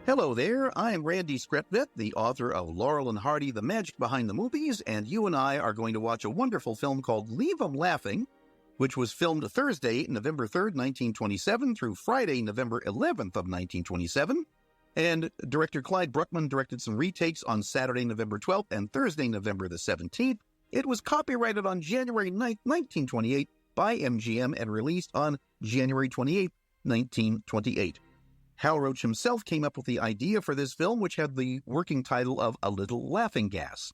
Hello there, I'm Randy Skretvet, the author of Laurel and Hardy, The Magic Behind the Movies, and you and I are going to watch a wonderful film called Leave 'Em Laughing, which was filmed Thursday, November 3rd, 1927 through Friday, November 11th of 1927, and director Clyde Bruckman directed some retakes on Saturday, November 12th and Thursday, November the 17th. It was copyrighted on January 9th, 1928 by MGM and released on January 28th, 1928. Hal Roach himself came up with the idea for this film, which had the working title of A Little Laughing Gas.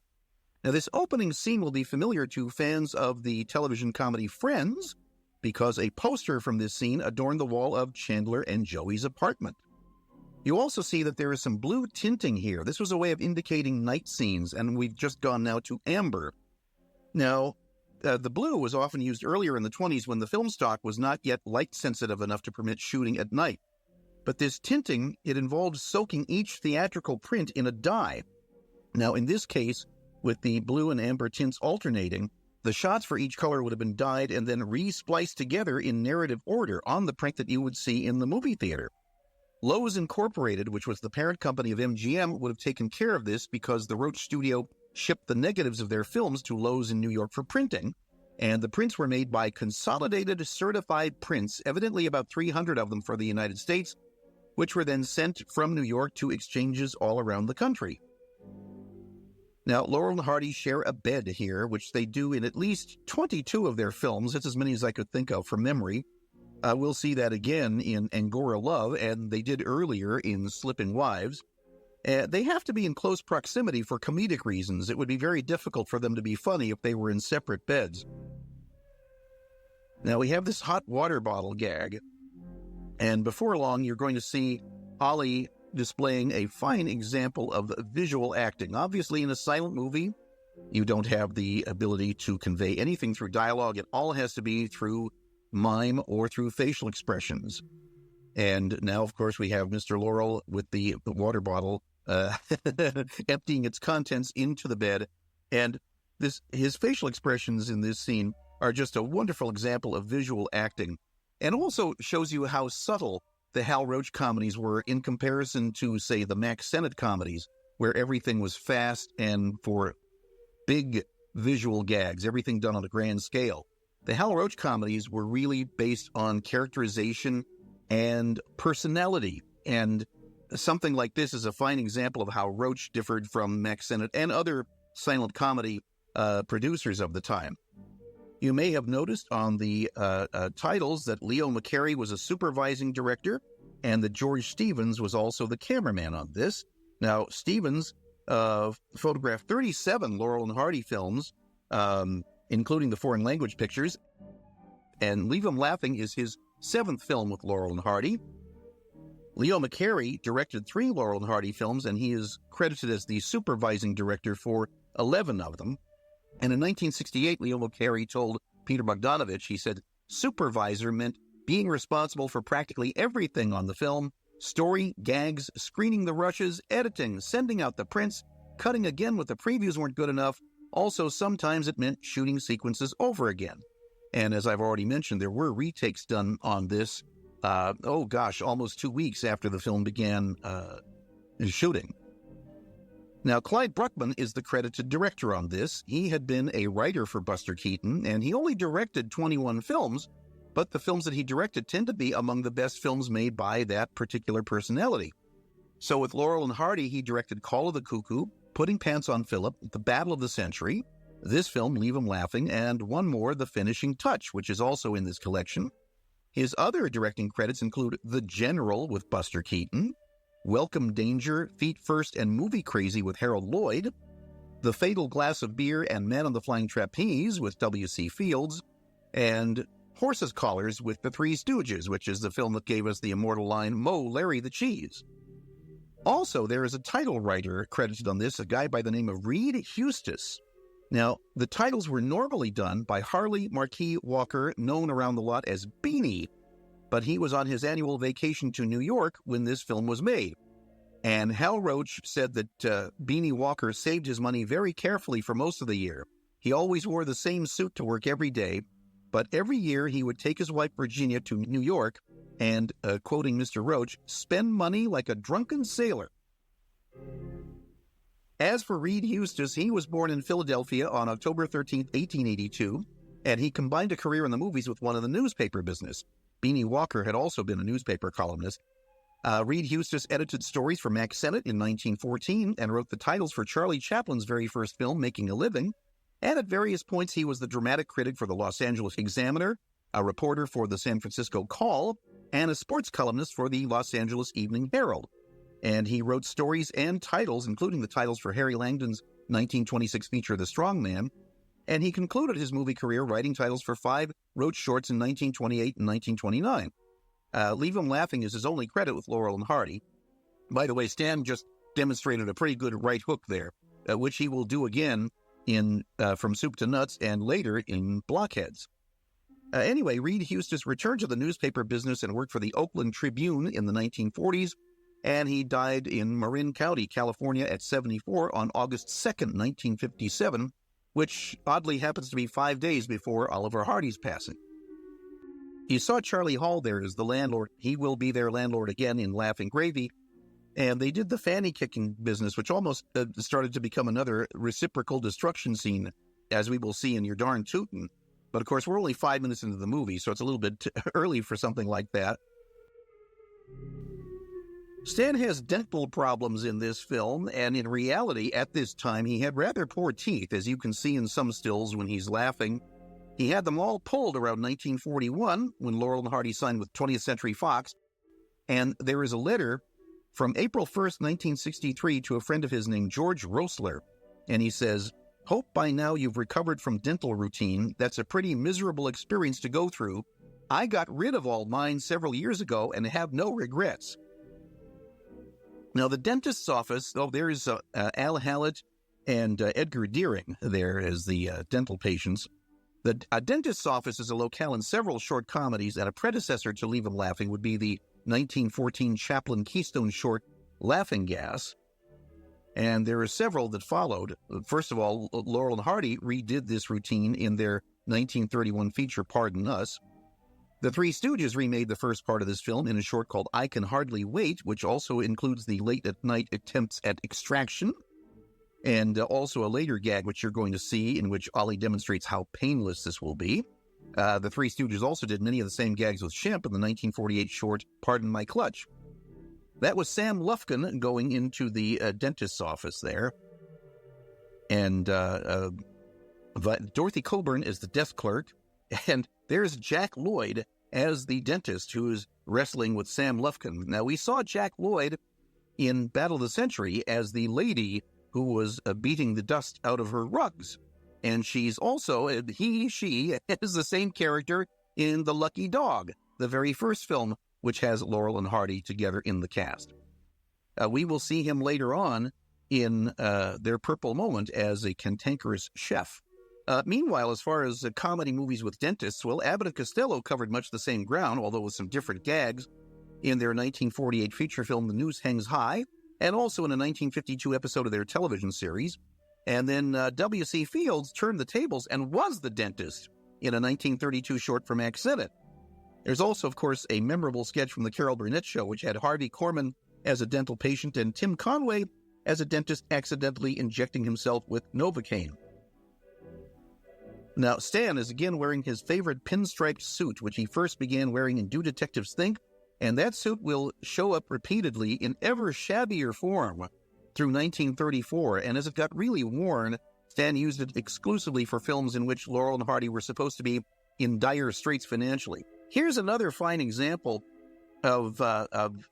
Now, this opening scene will be familiar to fans of the television comedy Friends, because a poster from this scene adorned the wall of Chandler and Joey's apartment. You also see that there is some blue tinting here. This was a way of indicating night scenes, and we've just gone now to amber. Now, the blue was often used earlier in the 20s when the film stock was not yet light-sensitive enough to permit shooting at night. But this tinting, it involved soaking each theatrical print in a dye. Now, in this case, with the blue and amber tints alternating, the shots for each color would have been dyed and then re-spliced together in narrative order on the print that you would see in the movie theater. Loews Incorporated, which was the parent company of MGM, would have taken care of this because the Roach studio shipped the negatives of their films to Loews in New York for printing, and the prints were made by Consolidated Certified Prints, evidently about 300 of them for the United States, which were then sent from New York to exchanges all around the country. Now, Laurel and Hardy share a bed here, which they do in at least 22 of their films. It's as many as I could think of from memory. We'll see that again in Angora Love, and they did earlier in Slipping Wives. They have to be in close proximity for comedic reasons. It would be very difficult for them to be funny if they were in separate beds. Now, we have this hot water bottle gag. And before long, you're going to see Ollie displaying a fine example of visual acting. Obviously, in a silent movie, you don't have the ability to convey anything through dialogue. It all has to be through mime or through facial expressions. And now, of course, we have Mr. Laurel with the water bottle emptying its contents into the bed. And his facial expressions in this scene are just a wonderful example of visual acting. And also shows you how subtle the Hal Roach comedies were in comparison to, say, the Mack Sennett comedies, where everything was fast and for big visual gags, everything done on a grand scale. The Hal Roach comedies were really based on characterization and personality, and something like this is a fine example of how Roach differed from Mack Sennett and other silent comedy producers of the time. You may have noticed on the titles that Leo McCarey was a supervising director and that George Stevens was also the cameraman on this. Now, Stevens photographed 37 Laurel and Hardy films, including the foreign language pictures, and Leave 'Em Laughing is his 7th film with Laurel and Hardy. Leo McCarey directed 3 Laurel and Hardy films, and he is credited as the supervising director for 11 of them. And in 1968, Leo McCarey told Peter Bogdanovich, he said, supervisor meant being responsible for practically everything on the film: story, gags, screening the rushes, editing, sending out the prints, cutting again when the previews weren't good enough. Also, sometimes it meant shooting sequences over again. And as I've already mentioned, there were retakes done on this, almost 2 weeks after the film began shooting. Now, Clyde Bruckman is the credited director on this. He had been a writer for Buster Keaton, and he only directed 21 films, but the films that he directed tend to be among the best films made by that particular personality. So with Laurel and Hardy, he directed Call of the Cuckoo, Putting Pants on Philip, The Battle of the Century, this film, Leave 'Em Laughing, and one more, The Finishing Touch, which is also in this collection. His other directing credits include The General with Buster Keaton, Welcome Danger, Feet First, and Movie Crazy with Harold Lloyd, The Fatal Glass of Beer and Man on the Flying Trapeze with W.C. Fields, and Horse's Collars with The Three Stooges, which is the film that gave us the immortal line, Moe, Larry the Cheese. Also, there is a title writer credited on this, a guy by the name of Reed Hustis. Now, the titles were normally done by Harley Marquis Walker, known around the lot as Beanie, but he was on his annual vacation to New York when this film was made. And Hal Roach said that Beanie Walker saved his money very carefully for most of the year. He always wore the same suit to work every day, but every year he would take his wife Virginia to New York and, quoting Mr. Roach, spend money like a drunken sailor. As for Reed Eustace, he was born in Philadelphia on October 13, 1882, and he combined a career in the movies with one in the newspaper business. Beanie Walker had also been a newspaper columnist. Reed Eustace edited stories for Mack Sennett in 1914 and wrote the titles for Charlie Chaplin's very first film, Making a Living. And at various points, he was the dramatic critic for the Los Angeles Examiner, a reporter for the San Francisco Call, and a sports columnist for the Los Angeles Evening Herald. And he wrote stories and titles, including the titles for Harry Langdon's 1926 feature, The Strong Man. And he concluded his movie career writing titles for 5 Roach shorts in 1928 and 1929. Leave 'Em Laughing is his only credit with Laurel and Hardy. By the way, Stan just demonstrated a pretty good right hook there, which he will do again in From Soup to Nuts and later in Blockheads. Anyway, Reed Eustace returned to the newspaper business and worked for the Oakland Tribune in the 1940s, and he died in Marin County, California at 74 on August 2nd, 1957, which oddly happens to be 5 days before Oliver Hardy's passing. You saw Charlie Hall there as the landlord. He will be their landlord again in Laughing Gravy. And they did the fanny-kicking business, which almost started to become another reciprocal destruction scene, as we will see in Your Darn Tootin'. But, of course, we're only 5 minutes into the movie, so it's a little bit early for something like that. Stan has dental problems in this film, and in reality, at this time, he had rather poor teeth, as you can see in some stills when he's laughing. He had them all pulled around 1941, when Laurel and Hardy signed with 20th Century Fox, and there is a letter from April 1st, 1963, to a friend of his named George Roessler, and he says, "Hope by now you've recovered from dental routine. That's a pretty miserable experience to go through. I got rid of all mine several years ago and have no regrets." Now, the dentist's office, there's Al Hallett and Edgar Deering there as the dental patients. The dentist's office is a locale in several short comedies, and a predecessor to Leave 'Em Laughing would be the 1914 Chaplin Keystone short, Laughing Gas. And there are several that followed. First of all, Laurel and Hardy redid this routine in their 1931 feature, Pardon Us. The Three Stooges remade the first part of this film in a short called I Can Hardly Wait, which also includes the late-at-night attempts at extraction, and also a later gag, which you're going to see, in which Ollie demonstrates how painless this will be. The Three Stooges also did many of the same gags with Shemp in the 1948 short Pardon My Clutch. That was Sam Lufkin going into the dentist's office there. And Dorothy Coburn is the desk clerk. And there's Jack Lloyd as the dentist who is wrestling with Sam Lufkin. Now, we saw Jack Lloyd in Battle of the Century as the lady who was beating the dust out of her rugs. And she's also, she is the same character in The Lucky Dog, the very first film, which has Laurel and Hardy together in the cast. We will see him later on in Their Purple Moment as a cantankerous chef. Meanwhile, as far as comedy movies with dentists, well, Abbott and Costello covered much the same ground, although with some different gags, in their 1948 feature film, The Noose Hangs High, and also in a 1952 episode of their television series. And then W.C. Fields turned the tables and was the dentist in a 1932 short for Mack Sennett. There's also, of course, a memorable sketch from the Carol Burnett Show, which had Harvey Korman as a dental patient and Tim Conway as a dentist accidentally injecting himself with Novocaine. Now, Stan is again wearing his favorite pinstriped suit, which he first began wearing in Do Detectives Think, and that suit will show up repeatedly in ever shabbier form through 1934, and as it got really worn, Stan used it exclusively for films in which Laurel and Hardy were supposed to be in dire straits financially. Here's another fine example of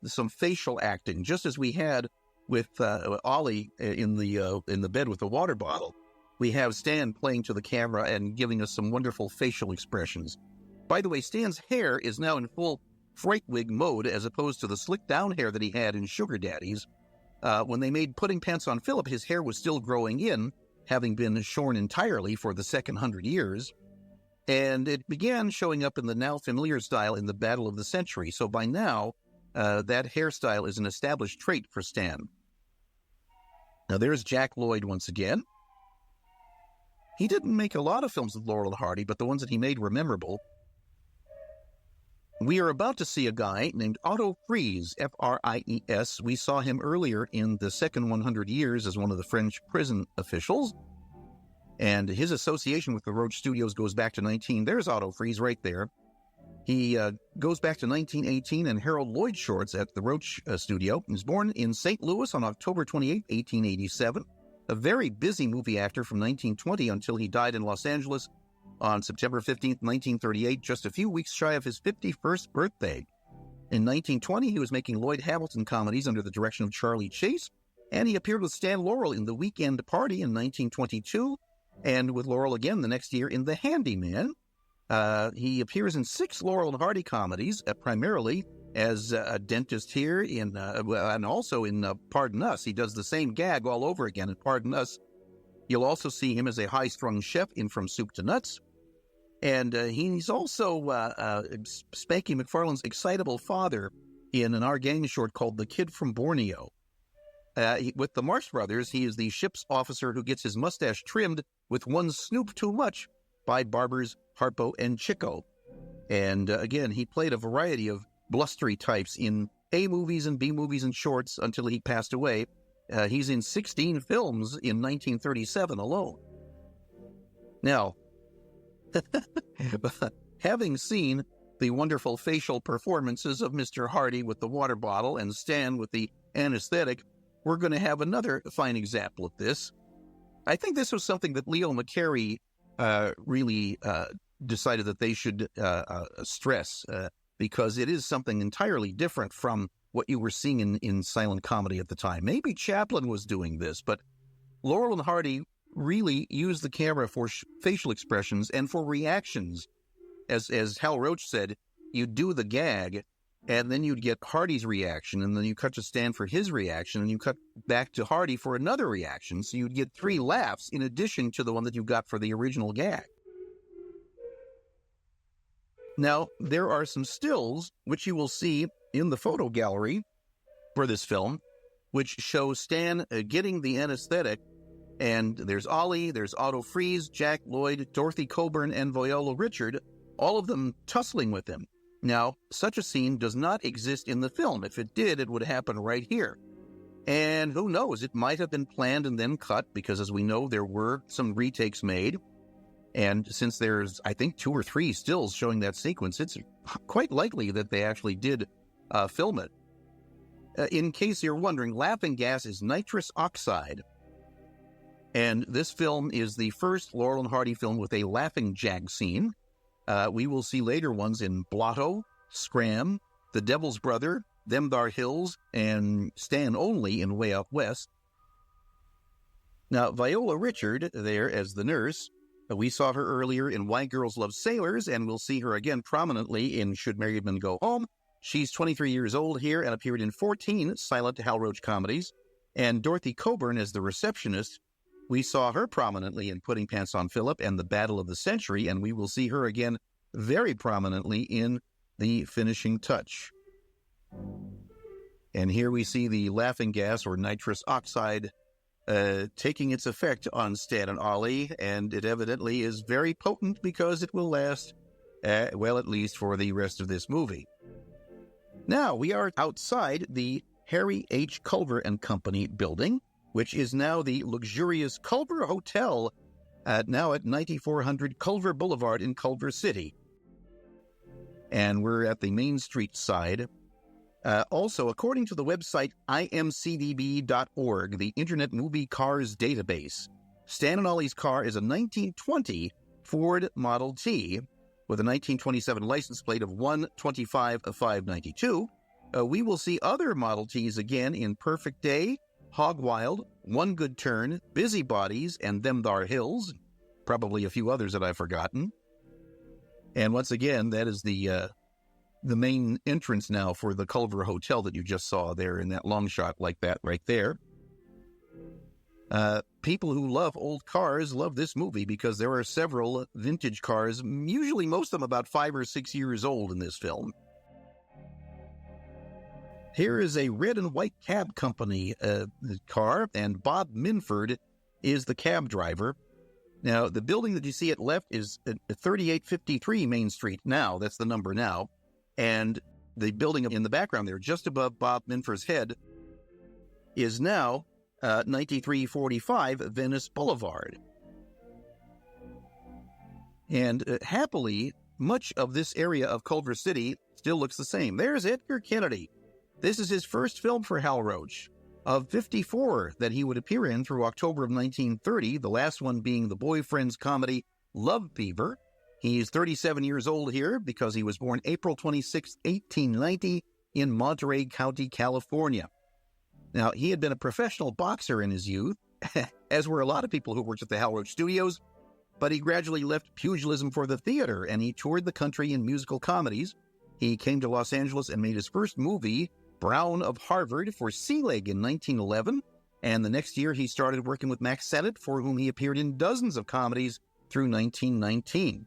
some facial acting, just as we had with Ollie in the bed with the water bottle. We have Stan playing to the camera and giving us some wonderful facial expressions. By the way, Stan's hair is now in full fright wig mode as opposed to the slick down hair that he had in Sugar Daddies. When they made Pudding Pants on Philip, his hair was still growing in, having been shorn entirely for the second 100 years. And it began showing up in the now familiar style in the Battle of the Century. So by now, that hairstyle is an established trait for Stan. Now there's Jack Lloyd once again. He didn't make a lot of films with Laurel and Hardy, but the ones that he made were memorable. We are about to see a guy named Otto Fries, F-R-I-E-S. We saw him earlier in the second 100 years as one of the French prison officials. And his association with the Roach Studios goes back to there's Otto Fries right there. He goes back to 1918 and Harold Lloyd shorts at the Roach Studio. He was born in St. Louis on October 28, 1887. A very busy movie actor from 1920 until he died in Los Angeles on September 15, 1938, just a few weeks shy of his 51st birthday. In 1920, he was making Lloyd Hamilton comedies under the direction of Charlie Chase, and he appeared with Stan Laurel in The Weekend Party in 1922, and with Laurel again the next year in The Handyman. He appears in 6 Laurel and Hardy comedies, primarily as a dentist here and also in Pardon Us. He does the same gag all over again in Pardon Us. You'll also see him as a high-strung chef in From Soup to Nuts. And he's also Spanky McFarlane's excitable father in an Our Gang short called The Kid from Borneo. With the Marx Brothers, he is the ship's officer who gets his mustache trimmed with one snoop too much by barbers Harpo and Chico. And again, he played a variety of blustery types in A movies and B movies and shorts until he passed away. He's in 16 films in 1937 alone. Now, having seen the wonderful facial performances of Mr. Hardy with the water bottle and Stan with the anesthetic, we're going to have another fine example of this. I think this was something that Leo McCarey really decided that they should stress because it is something entirely different from what you were seeing in silent comedy at the time. Maybe Chaplin was doing this, but Laurel and Hardy really used the camera for facial expressions and for reactions. As Hal Roach said, you'd do the gag, and then you'd get Hardy's reaction, and then you cut to Stan for his reaction, and you cut back to Hardy for another reaction, so you'd get 3 laughs in addition to the one that you got for the original gag. Now, there are some stills, which you will see in the photo gallery for this film, which show Stan getting the anesthetic, and there's Ollie, there's Otto Fries, Jack Lloyd, Dorothy Coburn, and Viola Richard, all of them tussling with him. Now, such a scene does not exist in the film. If it did, it would happen right here. And who knows, it might have been planned and then cut, because as we know, there were some retakes made. And since there's, I think, 2 or 3 stills showing that sequence, it's quite likely that they actually did film it. In case you're wondering, laughing gas is nitrous oxide. And this film is the first Laurel and Hardy film with a laughing jag scene. We will see later ones in Blotto, Scram, The Devil's Brother, Them Thar Hills, and Stan Only in Way Out West. Now, Viola Richard, there as the nurse, we saw her earlier in Why Girls Love Sailors, and we'll see her again prominently in Should Married Men Go Home. She's 23 years old here and appeared in 14 silent Hal Roach comedies. And Dorothy Coburn as the receptionist, we saw her prominently in Putting Pants on Philip and The Battle of the Century, and we will see her again very prominently in The Finishing Touch. And here we see the laughing gas or nitrous oxide taking its effect on Stan and Ollie, and it evidently is very potent because it will last, well, at least for the rest of this movie. Now, we are outside the Harry H. Culver and Company building, which is now the luxurious Culver Hotel, now at 9400 Culver Boulevard in Culver City. And we're at the Main Street side. Also, according to the website imcdb.org, the Internet Movie Cars Database, Stan and Ollie's car is a 1920 Ford Model T with a 1927 license plate of 125-592. We will see other Model Ts again in Perfect Day, Hog Wild, One Good Turn, Busybodies, and Them Thar Hills. Probably a few others that I've forgotten. And once again, that is the main entrance now for the Culver Hotel that you just saw there in that long shot like that right there. People who love old cars love this movie because there are several vintage cars, usually most of them about 5 or 6 years old in this film. Here is a red and white cab company car, and Bob Minford is the cab driver. Now, the building that you see at left is 3853 Main Street now. That's the number now. And the building in the background there, just above Bob Minfer's head, is now 9345 Venice Boulevard. And happily, much of this area of Culver City still looks the same. There's Edgar Kennedy. This is his first film for Hal Roach, of 54 that he would appear in through October of 1930, the last one being the boyfriend's comedy Love Fever. He's 37 years old here because he was born April 26, 1890, in Monterey County, California. Now, he had been a professional boxer in his youth, as were a lot of people who worked at the Hal Roach Studios, but he gradually left pugilism for the theater, and he toured the country in musical comedies. He came to Los Angeles and made his first movie, Brown of Harvard, for Sea Leg in 1911, and the next year he started working with Max Sennett, for whom he appeared in dozens of comedies through 1919.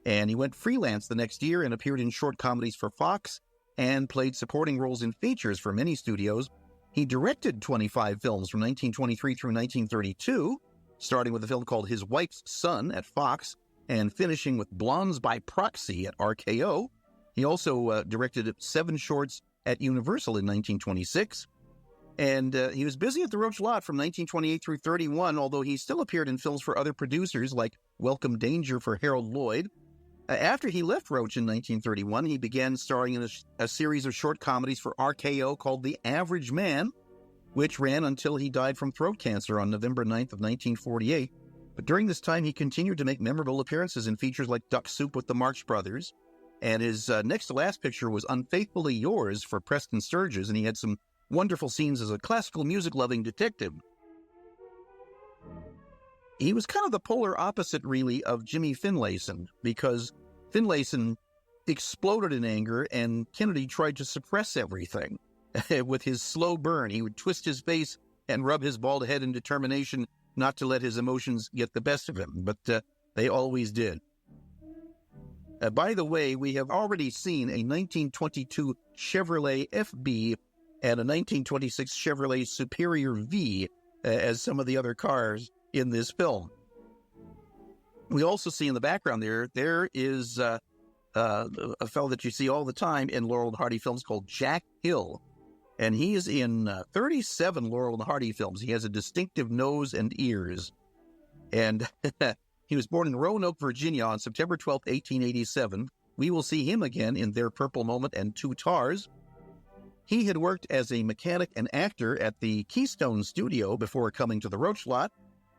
And he went freelance the next year and appeared in short comedies for Fox and played supporting roles in features for many studios. He directed 25 films from 1923 through 1932, starting with a film called His Wife's Son at Fox and finishing with Blondes by Proxy at RKO. He also directed 7 shorts at Universal in 1926. And he was busy at the Roach lot from 1928 through 31, although he still appeared in films for other producers like Welcome Danger for Harold Lloyd. After he left Roach in 1931, he began starring in a series of short comedies for RKO called The Average Man, which ran until he died from throat cancer on November 9th of 1948. But during this time, he continued to make memorable appearances in features like Duck Soup with the Marx Brothers, and his next to last picture was Unfaithfully Yours for Preston Sturges, and he had some wonderful scenes as a classical music-loving detective. He was kind of the polar opposite, really, of Jimmy Finlayson, because Finlayson exploded in anger, and Kennedy tried to suppress everything. With his slow burn, he would twist his face and rub his bald head in determination not to let his emotions get the best of him, but they always did. By the way, we have already seen a 1922 Chevrolet FB and a 1926 Chevrolet Superior V as some of the other cars in this film. We also see in the background there is a fellow that you see all the time in Laurel and Hardy films called Jack Hill. And he is in 37 Laurel and Hardy films. He has a distinctive nose and ears. And he was born in Roanoke, Virginia on September 12, 1887. We will see him again in Their Purple Moment and Two Tars. He had worked as a mechanic and actor at the Keystone Studio before coming to the Roach lot,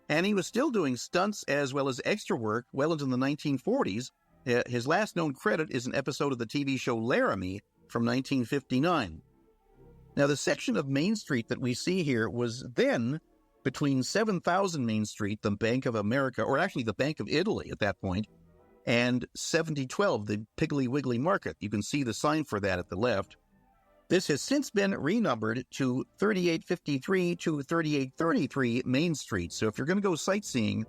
and he was still doing stunts as well as extra work well into the 1940s. His last known credit is an episode of the TV show Laramie from 1959. Now, the section of Main Street that we see here was then between 7000 Main Street, the Bank of America, or actually the Bank of Italy at that point, and 7012, the Piggly Wiggly Market. You can see the sign for that at the left. This has since been renumbered to 3853 to 3833 Main Street. So if you're going to go sightseeing,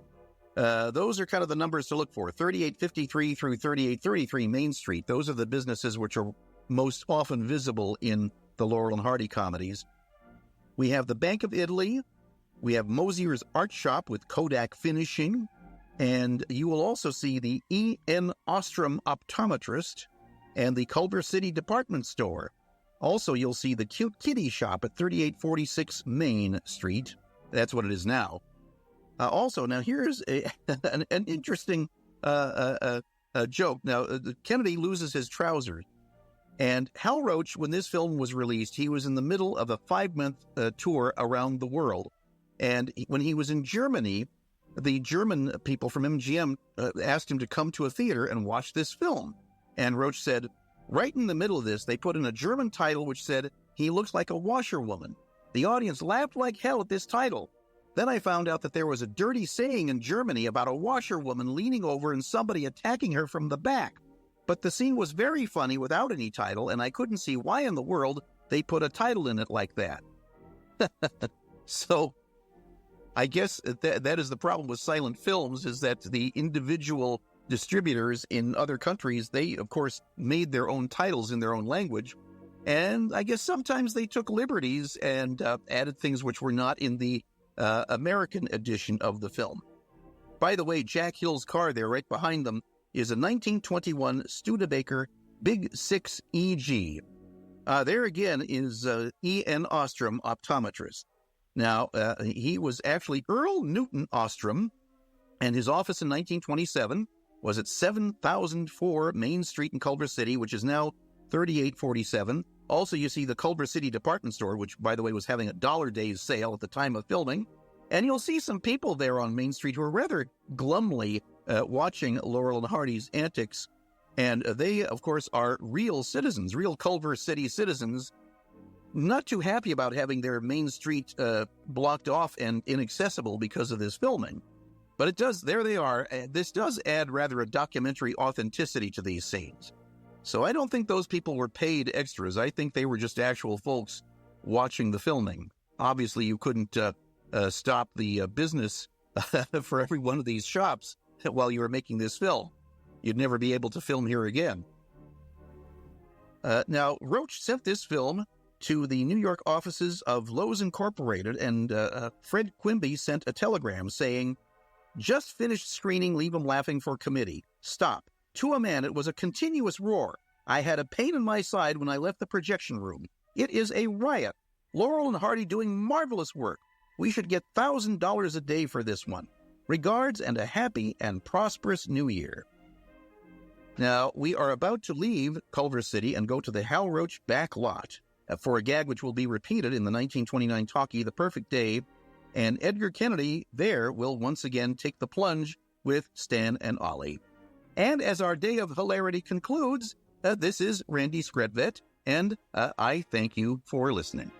those are kind of the numbers to look for. 3853 through 3833 Main Street. Those are the businesses which are most often visible in the Laurel and Hardy comedies. We have the Bank of Italy. We have Mosier's Art Shop with Kodak Finishing. And you will also see the E.N. Ostrom Optometrist and the Culver City Department Store. Also, you'll see the Cute Kitty Shop at 3846 Main Street. That's what it is now. Now here's an interesting joke. Now, Kennedy loses his trousers. And Hal Roach, when this film was released, he was in the middle of a 5-month tour around the world. And when he was in Germany, the German people from MGM asked him to come to a theater and watch this film. And Roach said, right in the middle of this, they put in a German title which said, "He looks like a washerwoman." The audience laughed like hell at this title. Then I found out that there was a dirty saying in Germany about a washerwoman leaning over and somebody attacking her from the back. But the scene was very funny without any title, and I couldn't see why in the world they put a title in it like that. So I guess that is the problem with silent films, is that the individual distributors in other countries, they, of course, made their own titles in their own language. And I guess sometimes they took liberties and added things which were not in the American edition of the film. By the way, Jack Hill's car there right behind them is a 1921 Studebaker Big 6 EG. There again is E.N. Ostrom, optometrist. Now, he was actually Earl Newton Ostrom, and his office in 1927 was at 7004 Main Street in Culver City, which is now 3847. Also, you see the Culver City department store, which, by the way, was having a $1 days sale at the time of filming. And you'll see some people there on Main Street who are rather glumly watching Laurel and Hardy's antics. And they, of course, are real citizens, real Culver City citizens, not too happy about having their Main Street blocked off and inaccessible because of this filming. But it does, there they are. This does add rather a documentary authenticity to these scenes. So I don't think those people were paid extras. I think they were just actual folks watching the filming. Obviously, you couldn't stop the business for every one of these shops while you were making this film. You'd never be able to film here again. Now, Roach sent this film to the New York offices of Lowe's Incorporated, and Fred Quimby sent a telegram saying, "Just finished screening Leave 'em Laughing for committee. Stop. To a man, it was a continuous roar. I had a pain in my side when I left the projection room. It is a riot. Laurel and Hardy doing marvelous work. We should get $1,000 a day for this one. Regards, and a happy and prosperous New Year." Now, we are about to leave Culver City and go to the Hal Roach back lot for a gag which will be repeated in the 1929 talkie The Perfect Day, and Edgar Kennedy there will once again take the plunge with Stan and Ollie. And as our day of hilarity concludes, this is Randy Skretvet, and I thank you for listening.